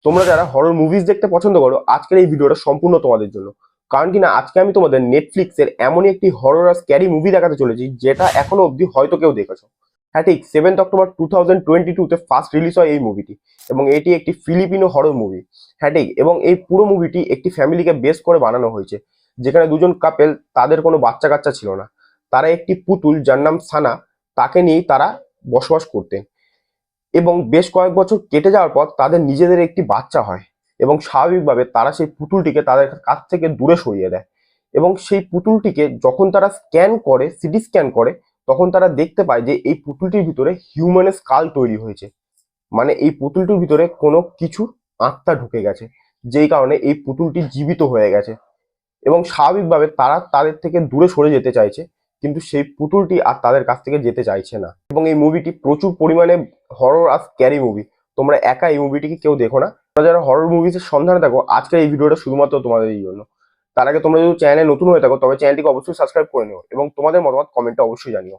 তোমরা যারা horror movies দেখতে পছন্দ করো, আজকের এই ভিডিওটা সম্পূর্ণ তোমাদের জন্য। কারণ কিনা আজকে আমি তোমাদের নেটফ্লিক্সের এমনই একটি হরর আর স্ক্যারি মুভি দেখাতে চলেছি, যেটা এখনো অবধি হয়তো কেউ দেখেছো। হ্যাঁ ঠিক, 7th অক্টোবর 2022-তে ফার্স্ট রিলিজ হয় এই মুভিটি, এবং এটি একটি ফিলিপিনো হরর মুভি। হ্যাঁ ঠিক, এবং এই পুরো মুভিটি একটি ফ্যামিলিকে বেস করে বানানো হয়েছে, যেখানে দুজন কাপেল, তাদের কোনো বাচ্চা কাচ্চা ছিল না। তারা একটি পুতুল যার নাম সানা, তাকে নিয়েই তারা বসবাস করতেন। এবং বেশ কয়েক বছর কেটে যাওয়ার পর তাদের নিজেদের একটি বাচ্চা হয়, এবং স্বাভাবিকভাবে তারা সেই পুতুলটিকে তাদের কাছ থেকে দূরে সরিয়ে দেয়। এবং সেই পুতুলটিকে যখন তারা স্ক্যান করে, সিটি স্ক্যান করে, তখন তারা দেখতে পায় যে এই পুতুলটির ভিতরে হিউম্যানের স্কাল তৈরি হয়েছে। মানে এই পুতুলটির ভিতরে কোনো কিছু আত্মা ঢুকে গেছে, যেই কারণে এই পুতুলটি জীবিত হয়ে গেছে। এবং স্বাভাবিকভাবে তারা তাদের থেকে দূরে সরে যেতে চাইছে, কিন্তু সেই পুতুলটি আর তাদের কাছ থেকে যেতে চাইছে না। এবং এই মুভিটি প্রচুর পরিমাণে হরর আর স্ক্যারি মুভি। তোমরা একা এই মুভিটিকে কেউ দেখো না। তোমরা যারা হরর মুভিজের সন্ধানে থাকো, আজকের এই ভিডিওটা শুধুমাত্র তোমাদের এই জন্য। তার আগে তোমরা যদি চ্যানেলে নতুন হয়ে থাকো, তবে চ্যানেলটিকে অবশ্যই সাবস্ক্রাইব করে নিও এবং তোমাদের মতামত কমেন্টে অবশ্যই জানিও।